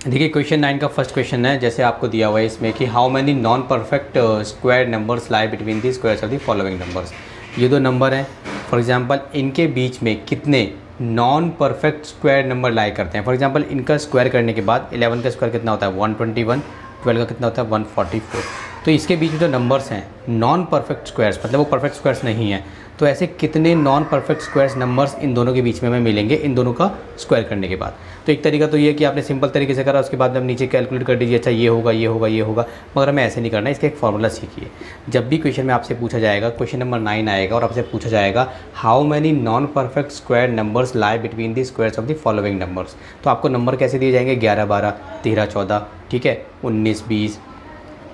देखिए क्वेश्चन 9 का first question है, जैसे आपको दिया हुआ है इसमें कि how many non perfect square numbers lie between the squares of the following numbers. ये दो नंबर हैं, फॉर एग्जांपल इनके बीच में कितने नॉन परफेक्ट स्क्वायर नंबर लाई करते हैं। फॉर एग्जांपल इनका स्क्वायर करने के बाद 11 का स्क्वायर कितना होता है 121, 12 का कितना होता है 144। तो इसके बीच में जो नंबर्स हैं नॉन परफेक्ट स्क्वायर्स, मतलब वो परफेक्ट स्क्वायर्स नहीं है, तो ऐसे कितने non perfect squares numbers in दोनों के बीच में हमें मिलेंगे इन दोनों का स्क्वायर करने के बाद। तो एक तरीका तो ये है कि आपने सिंपल तरीके से करा, उसके बाद हम नीचे कैलकुलेट कर दीजिए, अच्छा ये होगा ये होगा ये होगा, मगर हमें ऐसे नहीं करना है। इसका एक फॉर्मूला सीखिए। जब भी क्वेश्चन में आपसे पूछा जाएगा, क्वेश्चन नंबर 9 आएगा और आपसे पूछा जाएगा how many non perfect square numbers lie between the squares of the following numbers, तो आपको नंबर कैसे दिए जाएंगे 11, 12, 13, 14, ठीक है, 19, 20,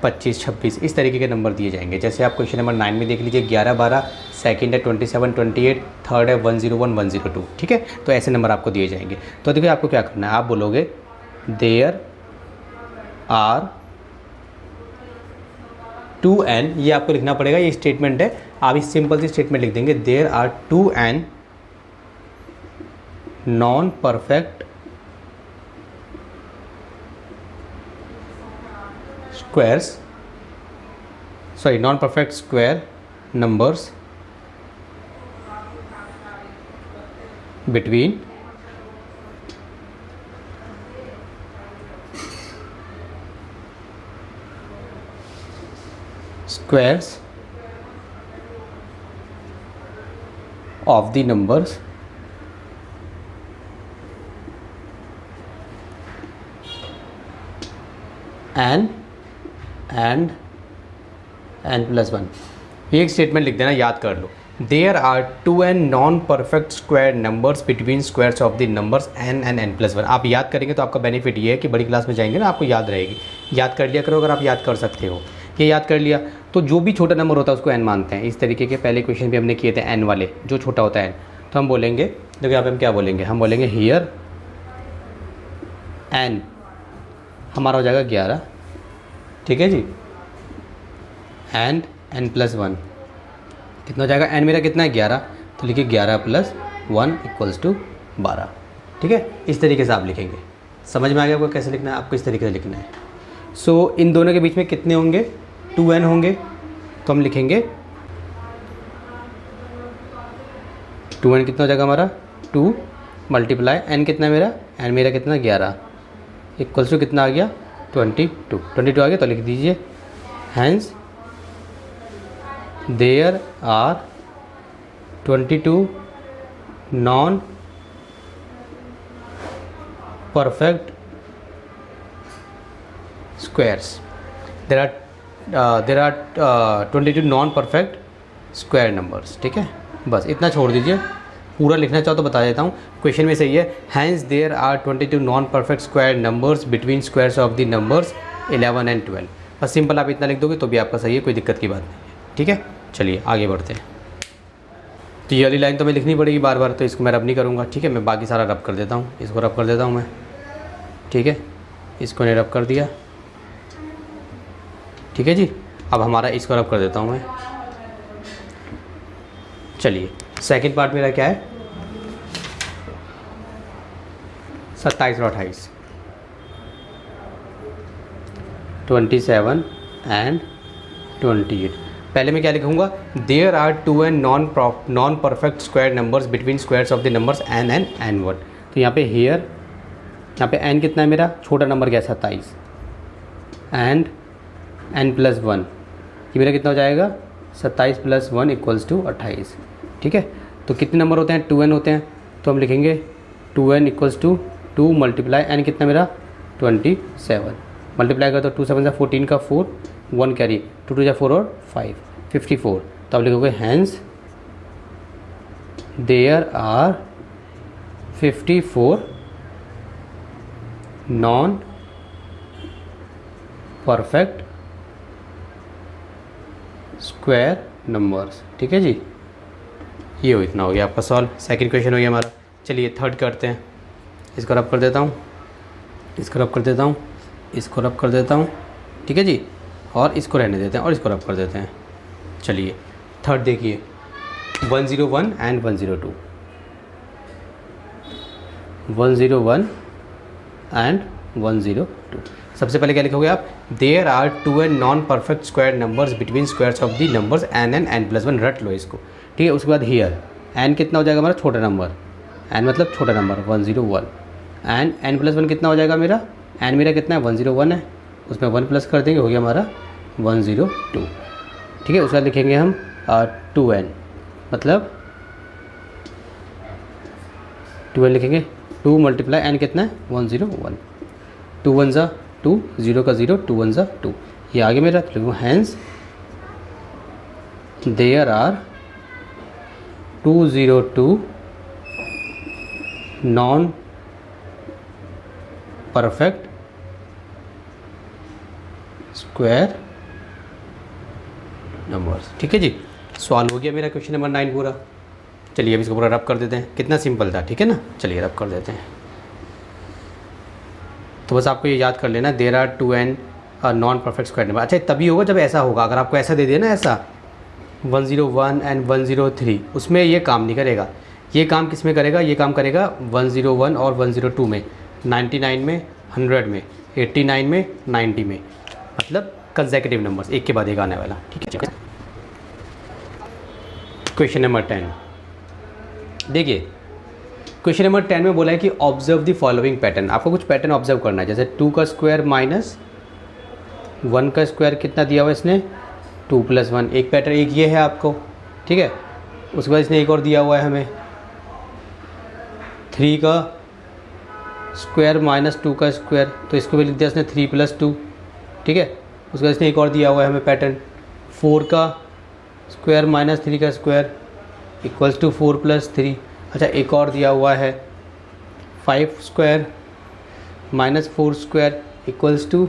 25, 26, इस तरीके के नंबर दिए जाएंगे। जैसे आप क्वेश्चन नंबर 9 में देख लीजिए 11, 12, सेकंड है 27, 28, थर्ड है 101, 102, ठीक है। तो ऐसे नंबर आपको दिए जाएंगे। तो देखिए आपको क्या करना है, आप बोलोगे देयर आर 2n, ये आपको लिखना पड़ेगा, ये स्टेटमेंट है, आप इस सिंपल सी स्टेटमेंट लिख देंगे there are 2n non perfect squares, sorry, non-perfect square numbers between squares of the numbers n and n+1। ये एक स्टेटमेंट लिख देना, याद कर लो। There are 2n non perfect square numbers between squares of the numbers n and n+1। आप याद करेंगे तो आपका बेनिफिट ये है कि बड़ी क्लास में जाएंगे ना आपको याद रहेगी। याद कर लिया करो, अगर आप याद कर सकते हो। ये याद कर लिया तो जो भी छोटा नंबर होता है उसको n मानते हैं। इस तरीके के पहले क्वेश्चन भी हमने किए थे n वाले, जो छोटा होता है n, तो हम बोलेंगे, देखो यहाँ पे हम क्या बोलेंगे, हम बोलेंगे हियर n हमारा हो जाएगा 11, ठीक है जी, एंड n+1 कितना हो जाएगा, n मेरा कितना है 11, तो लिखिए 11 + 1 = 12, ठीक है। इस तरीके से आप लिखेंगे। समझ में आ गया आपको कैसे लिखना है, आपको इस तरीके से लिखना है। सो इन दोनों के बीच में कितने होंगे 2n होंगे, तो हम लिखेंगे 2n कितना हो जाएगा हमारा 2 × n कितना है मेरा, n मेरा कितना 11 = कितना आ गया 22 आ गया। तो लिख दीजिए hence there are 22 non perfect squares, there are 22 non perfect square numbers, ठीक है। बस इतना छोड़ दीजिए, पूरा लिखना चाहो तो बता देता हूँ, क्वेश्चन में सही है hence there are 22 non perfect square numbers between squares of the numbers 11 and 12। बस सिंपल आप इतना लिख दोगे तो भी आपका सही है, कोई दिक्कत की बात नहीं है, ठीक है। चलिए आगे बढ़ते हैं। तो ये वाली लाइन तो मैं लिखनी पड़ेगी बार बार, तो इसको मैं रब नहीं करूँगा, ठीक है। मैं बाकी सारा रब कर देता हूँ, इसको रब कर देता हूँ मैं, ठीक है। इसको ने रब कर दिया, ठीक है जी। अब हमारा इसको रब कर देता हूँ मैं। चलिए सेकंड पार्ट मेरा क्या है 27 और 28, 27 and 28। पहले मैं क्या लिखूँगा, there are 2n non perfect square numbers between squares of the numbers n and n1। तो यहाँ पे हियर, यहाँ पे n कितना है मेरा, छोटा नंबर क्या है 27, एंड n+1, ये मेरा कितना हो जाएगा 27 + 1 = 28, ठीक है। तो कितने नंबर होते हैं 2n होते हैं, तो हम लिखेंगे 2n = 2 × n कितना मेरा 27, मल्टीप्लाई कर तो 2 7 14 का 4, 1 कैरी, 2 2 4 और 5 54। तो आप लिखोगे hence there are 54 non perfect square numbers, ठीक है जी। ये हो, इतना हो गया आपका सॉल्व। सेकंड क्वेश्चन हो गया हमारा। चलिए थर्ड करते हैं। इसको रब कर देता हूँ, इसको रब कर देता हूँ, इसको रब कर देता हूँ, ठीक है जी। और इसको रहने देते हैं और इसको रब कर देते हैं। चलिए थर्ड देखिए 101 एंड 102, 101 एंड 102। सबसे पहले क्या लिखोगे आप, there are 2n non perfect square numbers between squares of the numbers n and n+1, रट लो इसको, ठीक है। उसके बाद हियर n कितना हो जाएगा हमारा, छोटा नंबर, n मतलब छोटा नंबर 101, एंड n+1 कितना हो जाएगा मेरा, n मेरा कितना है 101 है, उसमें 1 प्लस कर देंगे, हो गया हमारा 102, ठीक है। उसके बाद लिखेंगे हम 2n मतलब 2n लिखेंगे, 2 मल्टीप्लाई n कितना है 101, 2 1 ज़ा 2, 0 का 0, 2 1 ज़ा 2, ये आगे मेरा, तो लिखूँ hence there are 202 non perfect square numbers, ठीक है जी। सॉल्व हो गया मेरा क्वेश्चन नंबर 9 पूरा। चलिए अब इसको पूरा रब कर देते हैं, कितना सिंपल था, ठीक है ना। चलिए रब कर देते हैं। तो बस आपको ये याद कर लेना, there are 2n non perfect square number. अच्छा तभी होगा जब ऐसा होगा, अगर आपको ऐसा दे दिया ना, ऐसा 101 एंड 103, उसमें ये काम नहीं करेगा। ये काम किस में करेगा, ये काम करेगा 101 और 102 में, 99 में, 100 में, 89 में, 90 में, मतलब कंसेक्यूटिव नंबर्स एक के बाद एक आने वाला, ठीक है। क्वेश्चन नंबर 10 देखिए, क्वेश्चन नंबर 10 में बोला है कि ऑब्जर्व द फॉलोइंग पैटर्न। आपको कुछ पैटर्न ऑब्जर्व करना है, जैसे 2 का स्क्वायर माइनस 1 का स्क्वायर कितना दिया हुआ है इसने, 2 + 1, एक पैटर्न एक ये है आपको, ठीक है। उसके बाद इसने एक और दिया हुआ है हमें 3 का स्क्वायर माइनस 2 का स्क्वायर, तो इसको भी लिख दिया इसने 3 + 2, ठीक है। उसके बाद इसने एक और दिया हुआ है हमें पैटर्न 4 का स्क्वायर माइनस 3 का स्क्वायर इक्वल्स टू 4 + 3। अच्छा एक और दिया हुआ है 5 square minus 4 square equals to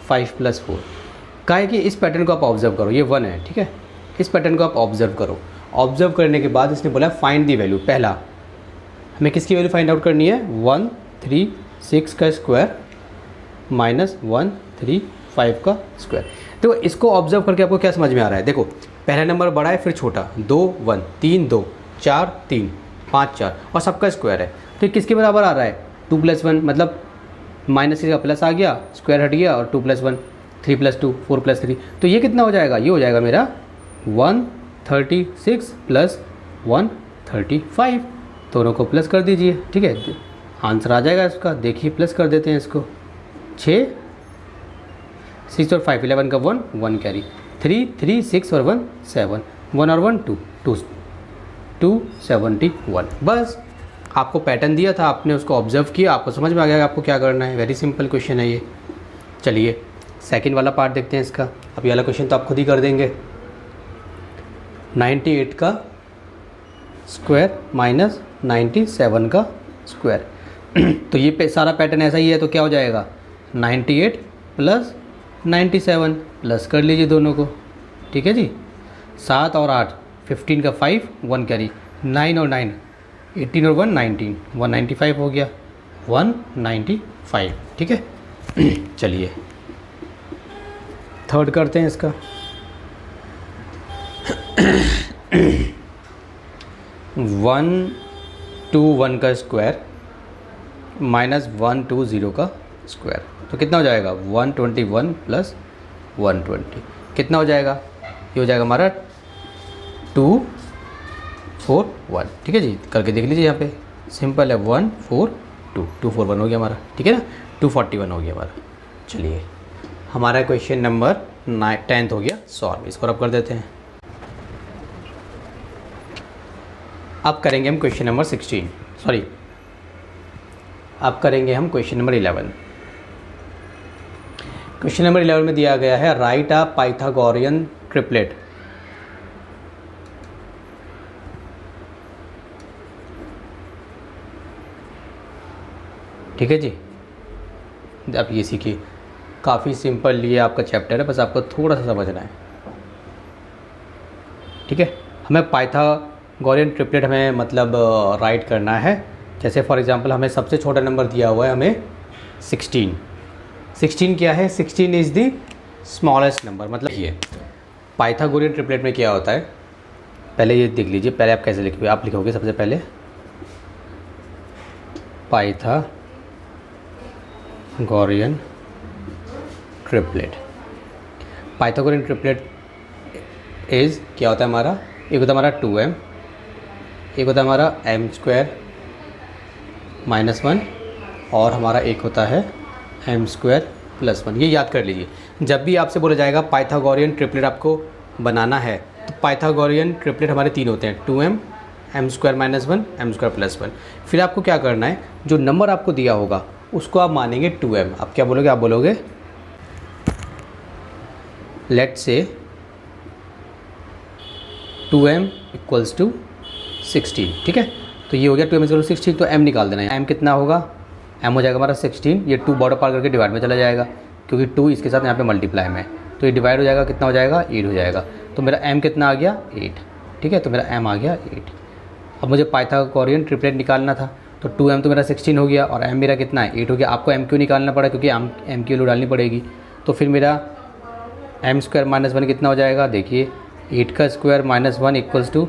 5 + 4। कहा है कि इस पैटर्न को आप ऑब्जर्व करो, ये 1 है, ठीक है। इस पैटर्न को आप ऑब्जर्व करो। ऑब्जर्व करने के बाद इसने बोला फाइंड दी वैल्यू। पहला हमें किसकी वैल्यू फाइंड आउट करनी है, 136 का स्क्वायर माइनस 135 का स्क्वायर। तो इसको ऑब्जर्व करके आपको क्या समझ में आ रहा है, देखो पहला नंबर बड़ा है, फिर छोटा, 2 1 3 2 4 3 5 4 और सबका स्क्वायर है, तो ये किसके बराबर आ रहा है, 2 + 1, मतलब माइनस का प्लस आ गया, स्क्वायर हट गया, और 2 + 1 3 + 2 4 + 3, तो ये कितना हो जाएगा, ये हो जाएगा मेरा 136 + 135, दोनों को प्लस कर दीजिए, ठीक है, आंसर आ जाएगा इसका। देखिए प्लस कर देते हैं इसको, 6 6 और 5 11 का 1 1 कैरी, 3 3 6 और 1 7, 1 और 1 2 271। बस आपको पैटर्न दिया था, आपने उसको ऑब्जर्व किया, आपको समझ में आ गया आपको क्या करना है। वेरी सिंपल क्वेश्चन है ये। चलिए सेकंड वाला पार्ट देखते हैं इसका। अब ये वाला क्वेश्चन तो आप खुद ही कर देंगे। 98 का स्क्वायर माइनस 97 का स्क्वायर तो ये सारा पैटर्न ऐसा ही है, तो क्या हो जाएगा 98 + 97, प्लस कर लीजिए दोनों को, ठीक है जी। 7 और 8 15 का 5 1 कैरी, 9 और 9 18 और 1 19 195 हो गया, 195, ठीक है। चलिए थर्ड करते हैं इसका। 121 का स्क्वायर माइनस 120 का स्क्वायर, तो कितना हो जाएगा 121 + 120, कितना हो जाएगा, ये हो जाएगा हमारा 241, ठीक है जी। करके देख लीजिए यहाँ पे, सिंपल है, 142 241 हो गया हमारा, ठीक है ना, 241 हो गया हमारा। चलिए हमारा क्वेश्चन नंबर 10 हो गया सॉल्व, इसको रब कर देते हैं। अब करेंगे हम क्वेश्चन नंबर 16, सॉरी अब करेंगे हम क्वेश्चन नंबर 11। क्वेश्चन नंबर 11 में दिया गया है राइट अ पाइथागोरियन ट्रिपलेट। ठीक है जी, अब ये सीखिए, काफ़ी सिंपल ये आपका चैप्टर है, बस आपको थोड़ा सा समझना है, ठीक है। हमें पाइथागोरियन ट्रिपलेट हमें मतलब राइट करना है। जैसे फॉर एग्जांपल हमें सबसे छोटा नंबर दिया हुआ है हमें 16। 16 क्या है, 16 इज़ द स्मॉलेस्ट नंबर। मतलब ये पाइथागोरियन ट्रिपलेट में क्या होता है, पहले ये देख लीजिए, पहले आप कैसे लिखोगे, आप लिखोगे सबसे पहले Pythagorean triplet. Pythagorean triplet is क्या होता है हमारा, एक होता है हमारा 2m, एक होता है हमारा m² -1 और हमारा एक होता है m² +1। ये याद कर लीजिए, जब भी आपसे बोला जाएगा पाइथागोरियन ट्रिपलेट आपको बनाना है तो पाइथागोरियन ट्रिपलेट हमारे 3 होते हैं, 2m, m² -1, m² +1। फिर आपको क्या करना है, जो नंबर आपको दिया होगा उसको आप मानेंगे 2m। आप क्या बोलोगे, आप बोलोगे लेट्स से 2m = 16, ठीक है। तो ये हो गया 2m = 16, तो m निकाल देना है। m कितना होगा, m हो जाएगा हमारा 16, ये 2 बॉर्डर पार करके डिवाइड में चला जाएगा क्योंकि 2 इसके साथ यहाँ पे मल्टीप्लाई में है, तो ये डिवाइड हो जाएगा, कितना हो जाएगा 8 हो जाएगा। तो मेरा m कितना आ गया 8, ठीक है। तो मेरा m आ गया 8। अब मुझे पाइथागोरियन ट्रिपलेट निकालना था, तो 2m तो मेरा 16 हो गया और m मेरा कितना है 8 हो गया। आपको m क्यों निकालना पड़ा, क्योंकि m की वैल्यू डालनी पड़ेगी। तो फिर मेरा m² -1 कितना हो जाएगा, देखिए 8 का स्क्वायर -1 =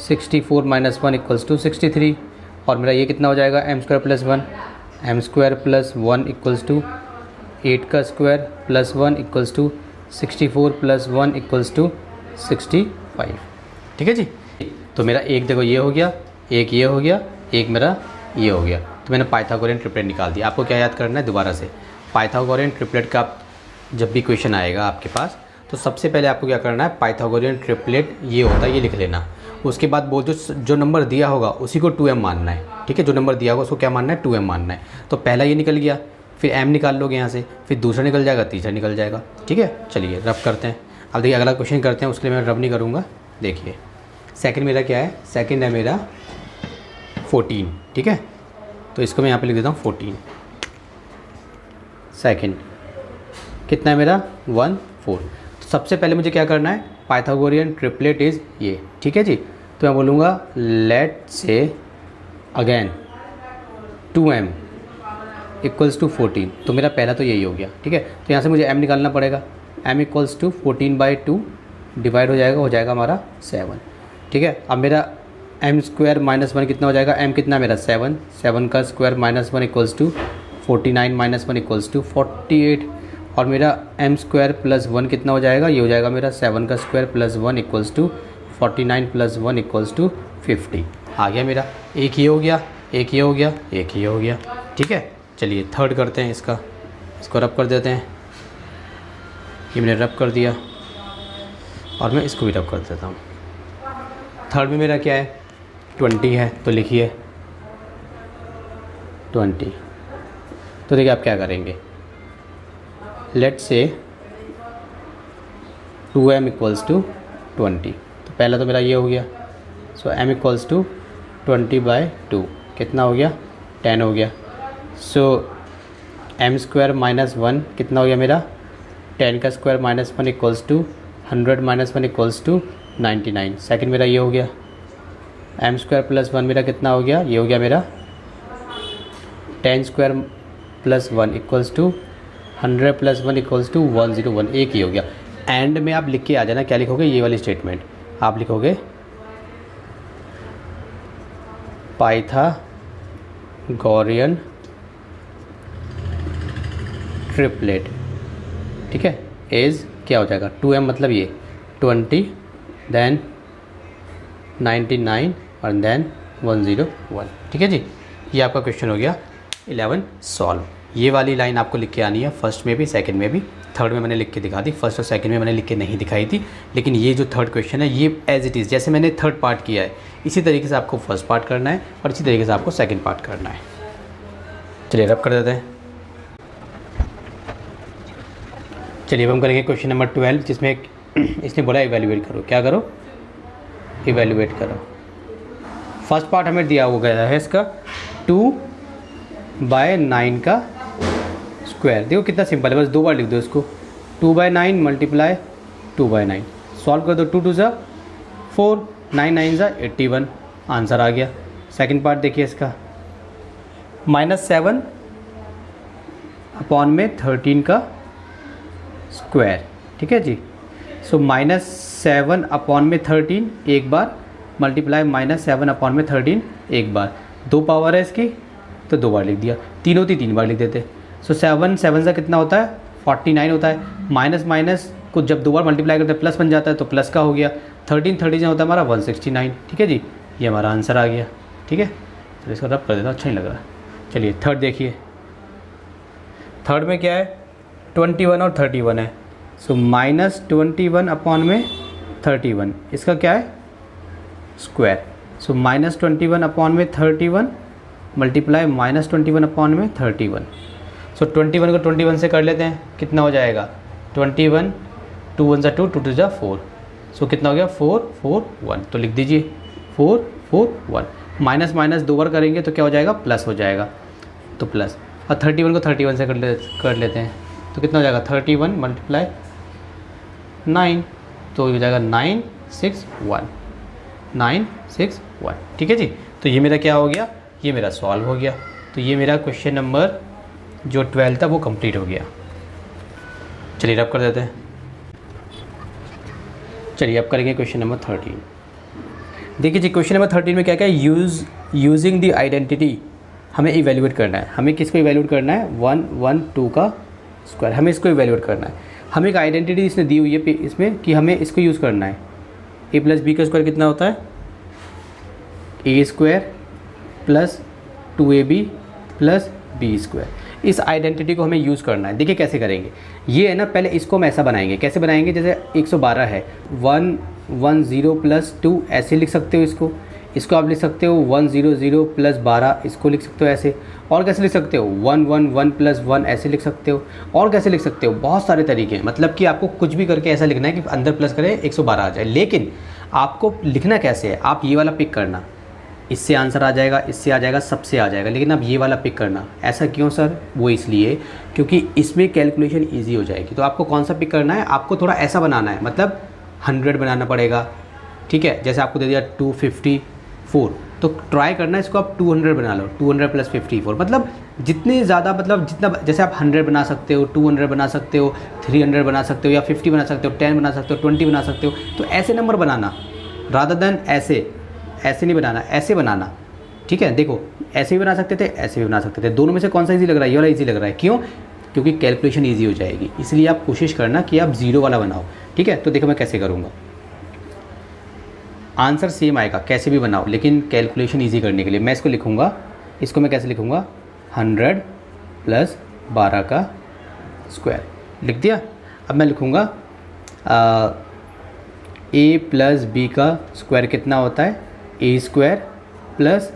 64 -1 = 63, और मेरा ये कितना हो जाएगा m² +1, m² +1 = 8 का स्क्वायर +1 = 64 +1 = 65, ठीक है जी। तो मेरा एक देखो ये हो गया, एक ये हो गया, एक मेरा ये हो गया। तो मैंने पाइथागोरियन ट्रिपलेट निकाल दिया। आपको क्या याद करना है, दोबारा से पाइथागोरियन ट्रिपलेट का जब भी क्वेश्चन आएगा आपके पास तो सबसे पहले आपको क्या करना है, पाइथागोरियन ट्रिपलेट ये होता है, ये लिख लेना। उसके बाद वो जो नंबर दिया होगा उसी को 2m मानना है, ठीक है। जो नंबर दिया होगा उसको क्या मानना है, 2m मानना है। तो पहला ये निकल गया, फिर m निकाल लोगे यहाँ से, फिर दूसरा निकल जाएगा, तीसरा निकल जाएगा, ठीक है। चलिए रब करते हैं। अब देखिए अगला क्वेश्चन करते हैं, उसके लिए मैं रब नहीं करूँगा। देखिए सेकंड मेरा क्या है, सेकंड है मेरा 14, ठीक है। तो इसको मैं यहाँ पे लिख देता हूँ 14। सेकंड कितना है मेरा 1 4। तो सबसे पहले मुझे क्या करना है, पाइथागोरियन ट्रिपलेट इज़ ये, ठीक है जी। तो मैं बोलूँगा लेट से अगेन 2m = 14। तो मेरा पहला तो यही हो गया, ठीक है। तो यहाँ से मुझे m निकालना पड़ेगा, m = 14/2 डिवाइड हो जाएगा हमारा 7, ठीक है। अब मेरा m² -1 कितना हो जाएगा, m कितना मेरा 7, 7 का स्क्वायर -1 = 49 -1 = 48, और मेरा m² +1 कितना हो जाएगा, ये हो जाएगा मेरा 7 का स्क्वायर +1 = 49 +1 = 50। आ गया मेरा, एक ये हो गया, एक ये हो गया, एक ये हो गया, ठीक है। चलिए थर्ड करते हैं इसको रब कर देते हैं। ये मैंने रब कर दिया और मैं इसको भी रब कर देता हूँ। थर्ड में मेरा क्या है 20 है, तो लिखिए 20। तो देखिए आप क्या करेंगे, लेट्स से 2m = 20। तो पहला तो मेरा ये हो गया, सो m = 20/2 कितना हो गया 10 हो गया। सो m² -1 कितना हो गया मेरा 10 का स्क्वायर -1 = 100 -1 = 99। सेकंड मेरा ये हो गया, m² +1 मेरा कितना हो गया, ये हो गया मेरा 10² +1 = 100 +1 = 101, एक ही हो गया। एंड में आप लिख के आ जाना, क्या लिखोगे, ये वाली स्टेटमेंट आप लिखोगे पाइथागोरियन ट्रिपलेट, ठीक है। एज क्या हो जाएगा 2m मतलब ये 20 देन 99 और देन 101, ठीक है जी। ये आपका क्वेश्चन हो गया 11 सॉल्व। ये वाली लाइन आपको लिख के आनी है, फर्स्ट में भी सेकंड में भी। थर्ड में मैंने लिख के दिखा दी, फर्स्ट और सेकंड में मैंने लिख के नहीं दिखाई थी, लेकिन ये जो थर्ड क्वेश्चन है ये एज इट इज़ जैसे मैंने थर्ड पार्ट किया है इसी तरीके से आपको फर्स्ट पार्ट करना है और इसी तरीके से आपको सेकंड पार्ट करना है। चलिए रब कर देते हैं। चलिए अब हम करेंगे क्वेश्चन नंबर 12, जिसमें इसने बोला इवैल्यूएट करो। क्या करो, इवैल्यूएट करो। फर्स्ट पार्ट हमें दिया हो गया है इसका 2/9 का स्क्वायर। देखो कितना सिंपल है, बस 2 बार लिख दो इसको, 2/9 × 2/9 सॉल्व कर दो। 2 2 ज़ा 4, 9 9 ज़ा 81, आंसर आ गया। सेकंड पार्ट देखिए इसका -7 अपॉन में 13 का स्क्वायर, ठीक है जी। सो -7 अपॉन में 13 एक बार मल्टीप्लाई -7 अपॉन में 13 एक बार, 2 पावर है इसकी तो 2 बार लिख दिया, तीनों थी 3 बार लिख देते। सो 7 7 से कितना होता है 49 होता है। माइनस माइनस को जब दो बार मल्टीप्लाई करते हैं प्लस बन जाता है, तो प्लस का हो गया। 13 30 से होता है हमारा 169। ठीक है जी, ये हमारा आंसर आ गया। ठीक है, तो इसको रब कर देता हूँ, अच्छा नहीं लग रहा। चलिए थर्ड देखिए, थर्ड में क्या है 21 और 31 है। सो माइनस 21 अपॉन में 31, इसका क्या है स्क्वायर। सो माइनस 21 अपॉन में 31 मल्टीप्लाई माइनस 21 अपॉन में 31। सो 21 को 21 से कर लेते हैं, कितना हो जाएगा 21, 2 1 2, 2 2 4। सो कितना हो गया 4 4 1। तो लिख दीजिए 4 4 1। माइनस माइनस दो बार करेंगे तो क्या हो जाएगा प्लस हो जाएगा, तो प्लस। और 31 को 31 से कर लेते हैं, तो कितना हो जाएगा 31 मल्टीप्लाई 9, तो हो जाएगा 9 6 1 9 6 1। ठीक है जी, तो ये मेरा क्या हो गया, ये मेरा सॉल्व हो गया। तो ये मेरा क्वेश्चन नंबर जो 12 था वो कंप्लीट हो गया। चलिए रब कर देते हैं। चलिए अब करेंगे क्वेश्चन नंबर 13। देखिए जी, क्वेश्चन नंबर 13 में क्या क्या है, यूजिंग द आइडेंटिटी हमें इवेल्यूएट करना है। हमें किसको इवेल्यूएट करना है 1 1 2 का स्क्वायर, हमें इसको इवेल्यूएट करना है। हमें एक आइडेंटिटी इसने दी हुई है इसमें कि हमें इसको यूज़ करना है। a प्लस बी का स्क्वायर कितना होता है A square plus 2ab plus B square. इस आइडेंटिटी को हमें यूज़ करना है। देखिए कैसे करेंगे, ये है ना, पहले इसको हम ऐसा बनाएंगे। कैसे बनाएंगे, जैसे 112 है 1 1 0 प्लस 2 ऐसे लिख सकते हो इसको आप लिख सकते हो 1 0 0 प्लस 12, इसको लिख सकते हो ऐसे। और कैसे लिख सकते हो 1 1 1 प्लस 1 ऐसे लिख सकते हो। और कैसे लिख सकते हो, बहुत सारे तरीके हैं। मतलब कि आपको कुछ भी करके ऐसा लिखना है कि अंदर प्लस करें 112 आ जाए। लेकिन आपको लिखना कैसे है, आप ये वाला पिक करना, इससे आंसर आ जाएगा, इससे आ जाएगा, सबसे आ जाएगा। लेकिन आप ये वाला पिक करना। ऐसा क्यों सर, वो इसलिए क्योंकि इसमें कैलकुलेशन ईजी हो जाएगी। तो आपको कौन सा पिक करना है, आपको थोड़ा ऐसा बनाना है, मतलब 100 बनाना पड़ेगा। ठीक है, जैसे आपको दे दिया 254, तो ट्राई करना है इसको आप 200 बना लो, 200 प्लस 54। मतलब जितने ज़्यादा, मतलब जितना, जैसे आप 100 बना सकते हो, 200 बना सकते हो, 300 बना सकते हो, या 50 बना सकते हो, 10 बना सकते हो, 20 बना सकते हो। तो ऐसे नंबर बनाना, रादर देन ऐसे नहीं बनाना, ऐसे बनाना। ठीक है, देखो ऐसे भी बना सकते थे, ऐसे भी बना सकते थे। दोनों में से कौन सा ईजी लग रहा है, ये वाला ईजी लग रहा है। क्यों, क्योंकि कैलकुलेशन ईजी हो जाएगी। इसलिए आप कोशिश करना कि आप 0 वाला बनाओ। ठीक है, तो देखो मैं कैसे करूँगा, आंसर सेम आएगा कैसे भी बनाओ, लेकिन कैलकुलेशन ईजी करने के लिए मैं इसको लिखूँगा। इसको मैं कैसे लिखूँगा 100 प्लस 12 का स्क्वायर लिख दिया। अब मैं लिखूँगा a प्लस बी का स्क्वायर कितना होता है A square plus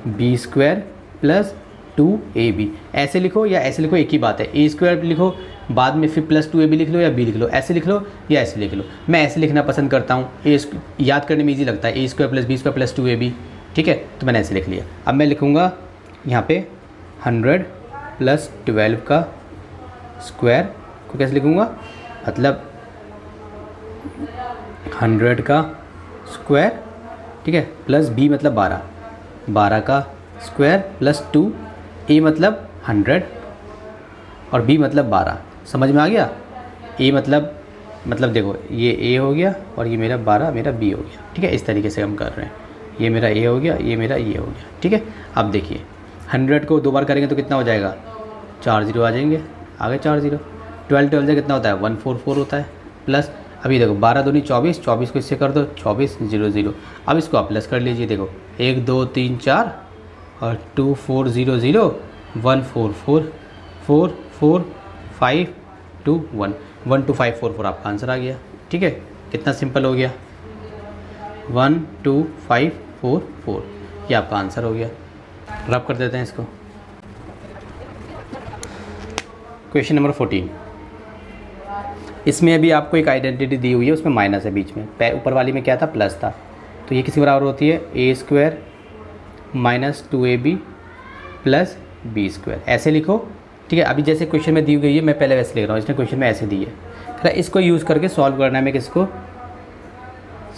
B square plus 2ab। ऐसे लिखो या ऐसे लिखो, एक ही बात है। ए स्क्वायर लिखो, बाद में फिर प्लस 2ab लिख लो, या b लिख लो, ऐसे लिख लो या ऐसे लिख लो। मैं ऐसे लिखना पसंद करता हूँ, याद करने में ईजी लगता है। A square plus B square plus 2ab। ठीक है, तो मैंने ऐसे लिख लिया। अब मैं लिखूँगा यहाँ पे 100 प्लस 12 का स्क्वायर को कैसे लिखूँगा, मतलब 100 का स्क्वायर, ठीक है, प्लस b मतलब 12 का स्क्वायर प्लस 2, a मतलब 100 और b मतलब 12। समझ में आ गया। a मतलब देखो ये a हो गया और ये मेरा 12 मेरा b हो गया। ठीक है, इस तरीके से हम कर रहे हैं। ये मेरा a हो गया, ये मेरा ये हो गया। ठीक है, अब देखिए 100 को 2 बार करेंगे तो कितना हो जाएगा 4 0 आ जाएंगे, आगे 4 0। 12 से कितना होता है 144 होता है, प्लस अभी देखो 12 दूनी 24, 24 को इससे कर दो 24 0 0। अब इसको आप प्लस कर लीजिए, देखो 1 2 3 4 और 2 4 0 0 1 4 4 4 4 5 2 1 1 2 5 4 4 आपका आंसर आ गया। ठीक है, कितना सिंपल हो गया, 1 2 5 4 4, ये आपका आंसर हो गया। रब कर देते हैं इसको। क्वेश्चन नंबर 14, इसमें अभी आपको एक आइडेंटिटी दी हुई है, उसमें माइनस है बीच में, ऊपर वाली में क्या था प्लस था। तो ये किसी बराबर होती है A square minus 2ab plus B square, ऐसे लिखो। ठीक है, अभी जैसे क्वेश्चन में दी गई है मैं पहले वैसे लिख रहा हूँ, इसने क्वेश्चन में ऐसे दी है। इसको यूज़ करके सॉल्व करना है, मैं किसको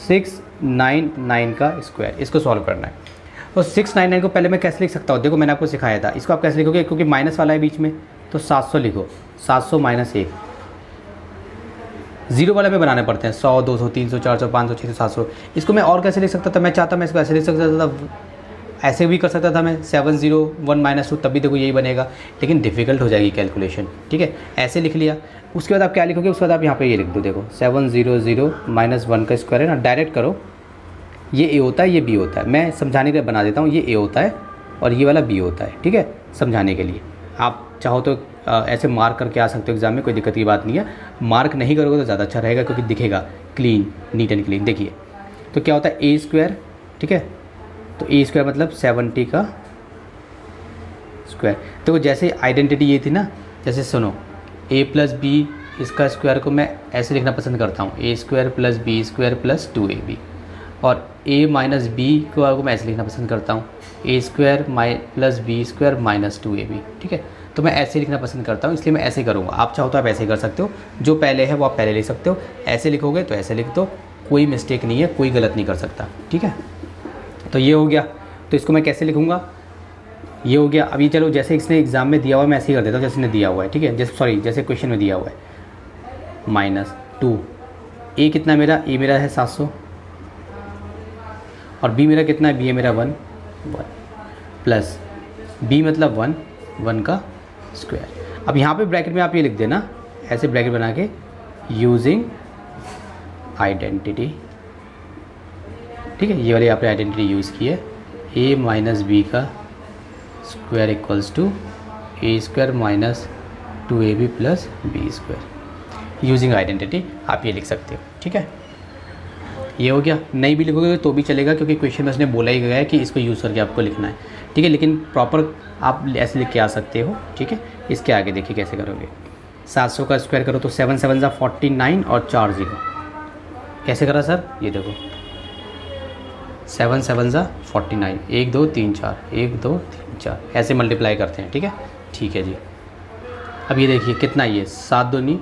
699 का स्क्वायर, इसको सॉल्व करना है। तो 699 को पहले मैं कैसे लिख सकता हूँ, देखो मैंने आपको सिखाया था। इसको आप कैसे लिखोगे, क्योंकि माइनस वाला है बीच में, तो 700 लिखो, 700 माइनस 1। जीरो वाले में बनाने पड़ते हैं 100 200 300 400 500 600 700। इसको मैं और कैसे लिख सकता था, मैं चाहता मैं इसको ऐसे लिख सकता था, ऐसे भी कर सकता था मैं 701 माइनस 2, तब भी देखो यही बनेगा, लेकिन डिफ़िकल्ट हो जाएगी कैलकुलेशन, ठीक है। ऐसे लिख लिया, उसके बाद आप क्या लिखोगे, उसके बाद आप यहाँ पे ये लिख दो, देखो 700 माइनस 1 का स्क्वायर है ना, डायरेक्ट करो, ये ए होता है, ये बी होता है। मैं समझाने के लिए बना देता हूँ, ये ए होता है और ये वाला बी होता है, ठीक है, समझाने के लिए। आप चाहो तो ऐसे मार्क करके आ सकते हो एग्जाम में, कोई दिक्कत की बात नहीं है। मार्क नहीं करोगे तो ज़्यादा अच्छा रहेगा, क्योंकि दिखेगा क्लीन, नीट एंड क्लीन। देखिए तो क्या होता है ए स्क्वायर, ठीक है, तो ए स्क्वायर मतलब 70 का स्क्वायर। तो जैसे आइडेंटिटी ये थी ना, जैसे सुनो ए प्लस बी इसका स्क्वायर को मैं ऐसे लिखना पसंद करता हूँ, A square plus B square plus 2ab, और ए माइनस बी को मैं ऐसे लिखना पसंद करता हूँ, A square plus B square minus 2ab, ठीक है। तो मैं ऐसे लिखना पसंद करता हूँ, इसलिए मैं ऐसे करूँगा। आप चाहो तो आप ऐसे कर सकते हो, जो पहले है वो आप पहले लिख सकते हो, ऐसे लिखोगे तो ऐसे लिख दो, कोई मिस्टेक नहीं है, कोई गलत नहीं कर सकता, ठीक है। तो ये हो गया, तो इसको मैं कैसे लिखूँगा, ये हो गया। अभी चलो जैसे इसने एग्जाम में दिया हुआ है मैं ऐसे ही कर देता हूँ जैसे ने दिया हुआ है, ठीक है, जैसे क्वेश्चन में दिया हुआ है -2, ए कितना मेरा, ए मेरा है 700 और बी मेरा कितना है, बी है मेरा 1 प्लस बी मतलब 1 का स्क्वायर। अब यहाँ पे ब्रैकेट में आप ये लिख देना, ऐसे ब्रैकेट बना के, यूजिंग आइडेंटिटी, ठीक है, ये वाली आपने आइडेंटिटी यूज़ की है, ए माइनस बी का square equals to A square minus 2ab plus B square, using identity आप ये लिख सकते हो, ठीक है। ये हो गया। नहीं भी लिखोगे तो भी चलेगा, क्योंकि क्वेश्चन में उसने बोला ही गया है कि इसको यूज़ करके आपको लिखना है, ठीक है, लेकिन प्रॉपर आप ऐसे लिख के आ सकते हो, ठीक है। इसके आगे देखिए कैसे करोगे, 700 का स्क्वायर करो तो 7 7 ज़ा 49 और 4 0, कैसे करा सर, ये देखो 7 7 ज़ा 49, 1 2 3 4, 1 2 3 4, ऐसे मल्टीप्लाई करते हैं, ठीक है, ठीक है जी। अब ये देखिए कितना, ये 7 दूनी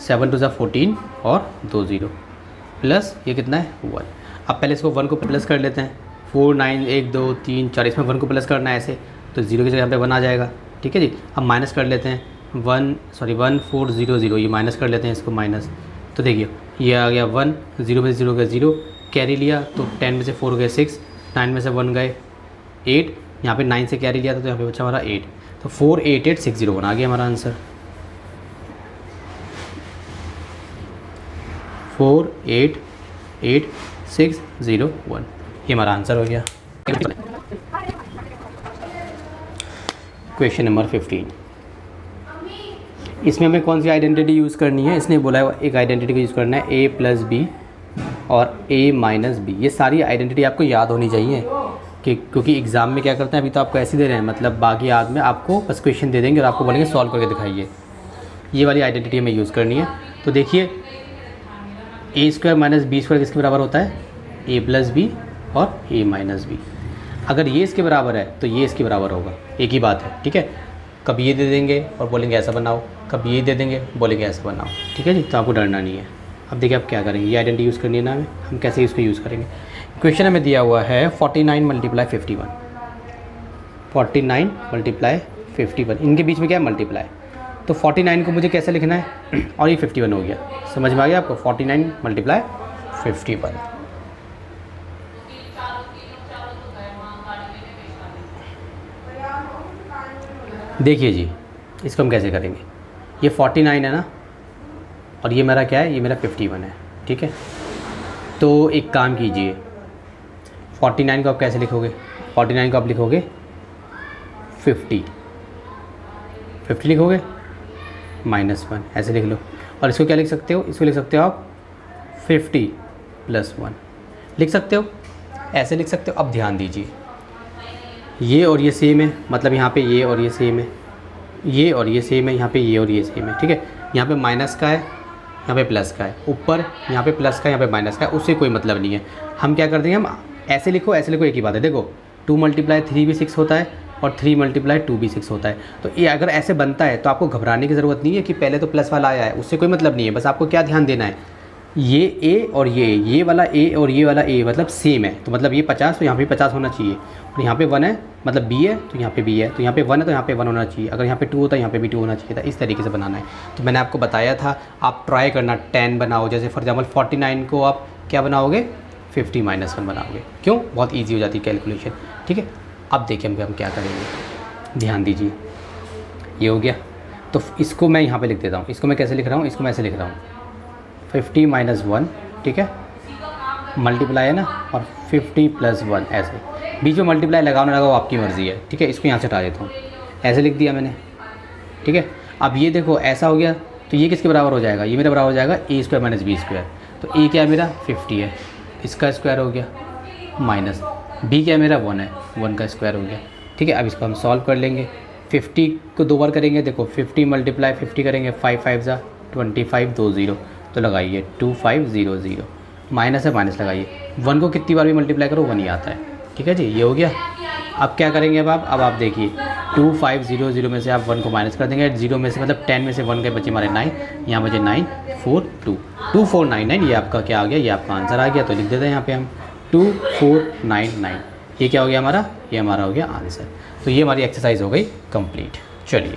7 2 ज़ा 14 और 2 0 प्लस ये कितना है 1। अब पहले इसको 1 को प्लस कर लेते हैं, 4 9 1 2 3 4, इसमें 1 को प्लस करना है ऐसे, तो 0 की जगह यहाँ पे 1 आ जाएगा, ठीक है जी। अब माइनस कर लेते हैं, 1 4 0 0, ये माइनस कर लेते हैं इसको माइनस, तो देखिए ये आ गया 1, 0 में से 0 गए 0, कैरी लिया तो 10 में से 4 गए 6, 9 में से 1 गए 8, यहाँ पे 9 से कैरी लिया था तो यहाँ पे बचा हमारा 8, तो 488601 आ गया हमारा आंसर, 488601, ये हमारा आंसर हो गया। क्वेश्चन नंबर 15, इसमें हमें कौन सी आइडेंटिटी यूज़ करनी है, इसने बोला है एक आइडेंटिटी को यूज़ करना है, ए प्लस बी और ए माइनस बी। ये सारी आइडेंटिटी आपको याद होनी चाहिए, कि क्योंकि एग्ज़ाम में क्या करते हैं, अभी तो आपको ऐसे दे रहे हैं, मतलब बाकी याद में आपको बस क्वेश्चन दे देंगे और आपको बोलेंगे सॉल्व करके दिखाइए। ये वाली आइडेंटिटी हमें यूज़ करनी है। तो देखिए ए स्क्वायर माइनस बी स्क्वायर किसके बराबर होता है, ए प्लस बी और ए माइनस बी। अगर ये इसके बराबर है तो ये इसके बराबर होगा, एक ही बात है, ठीक है। कभी ये दे देंगे और बोलेंगे ऐसा बनाओ, कभी ये दे देंगे बोलेंगे ऐसा बनाओ, ठीक है जी। तो आपको डरना नहीं है। अब देखिए आप क्या करेंगे, ये आइडेंटिटी यूज़ करनी है ना हमें, हम कैसे इसको यूज़ करेंगे। क्वेश्चन हमें दिया हुआ है 49 मल्टीप्लाई 51, 49 मल्टीप्लाई 51, इनके बीच में क्या है, मल्टीप्लाई। तो 49 को मुझे कैसे लिखना है और ये 51 हो गया, समझ में आ गया आपको, 49 मल्टीप्लाई 51। देखिए जी इसको हम कैसे करेंगे, ये 49 है ना और ये मेरा क्या है, ये मेरा 51 है, ठीक है। तो एक काम कीजिए, 49 को आप कैसे लिखोगे, 49 को आप लिखोगे 50 लिखोगे -1, ऐसे लिख लो। और इसको क्या लिख सकते हो, इसको लिख सकते हो आप 50 + 1 लिख सकते हो, ऐसे लिख सकते हो। अब ध्यान दीजिए, ये और ये सेम है, मतलब यहाँ पे ये और ये सेम है, ये और ये सेम है, यहाँ पे ये और ये सेम है, ठीक है। यहाँ पे माइनस का है, यहाँ पे प्लस का है, ऊपर यहाँ पे प्लस का है, यहाँ पे माइनस का है, उससे कोई मतलब नहीं है। हम क्या कर देंगे, हम ऐसे लिखो एक ही बात है। देखो 2 × 3 भी 6 होता है और 3 × 2 भी 6 होता है। तो ये अगर ऐसे बनता है तो आपको घबराने की ज़रूरत नहीं है कि पहले तो प्लस वाला आया है, उससे कोई मतलब नहीं है। बस आपको क्या ध्यान देना है, ये ए और ये वाला ए और ये वाला ए मतलब सेम है, तो मतलब ये 50 तो यहाँ पे 50 होना चाहिए, और यहाँ पे 1 है मतलब बी है तो यहाँ पे बी है, तो यहाँ पे 1 है तो यहाँ पे 1 होना चाहिए, अगर यहाँ पे 2 होता है यहाँ पे भी 2 होना चाहिए था। इस तरीके से बनाना है। तो मैंने आपको बताया था, आप ट्राई करना 10 बनाओ, जैसे फॉर एग्जाम्पल 49 को आप क्या बनाओगे, 50 - 1 बनाओगे। क्यों, बहुत ईजी हो जाती है कैलकुलेशन, ठीक है। अब देखिए हम क्या करेंगे, ध्यान दीजिए। ये हो गया, तो इसको मैं यहाँ पे लिख देता हूँ। इसको मैं कैसे लिख रहा हूँ, इसको मैं ऐसे लिख रहा हूँ 50 - 1, ठीक है, मल्टीप्लाई है ना, और 50 + 1 ऐसे। बीच में मल्टीप्लाई लगाओ ना लगाओ आपकी मर्ज़ी है, ठीक है। इसको यहाँ से हटा देता हूँ, ऐसे लिख दिया मैंने, ठीक है। अब ये देखो ऐसा हो गया, तो ये किसके बराबर हो जाएगा, ये मेरा बराबर हो जाएगा a² - b²। तो a क्या है मेरा 50 है, इसका स्क्वायर हो गया, माइनस b क्या है मेरा 1 है, 1 का स्क्वायर हो गया, ठीक है। अब इसको हम सॉल्व कर लेंगे। 50 को 2 बार करेंगे, देखो 50 × 50 करेंगे, 5 × 5 = 25, 2 0, तो लगाइए 2500, माइनस है माइनस लगाइए। 1 को कितनी बार भी मल्टीप्लाई करो 1 ही आता है, ठीक है जी। ये हो गया। अब क्या करेंगे, अब आप देखिए 2500 में से आप 1 को माइनस कर देंगे, 0 में से मतलब 10 में से 1 के बचे हमारे 9, यहाँ बचे 942, 2499। ये आपका क्या आ गया, ये आपका आंसर आ गया। तो लिख देते हैं यहाँ पे हम 2499। ये क्या हो गया हमारा, ये हमारा हो गया आंसर। तो ये हमारी एक्सरसाइज हो गई कंप्लीट। चलिए।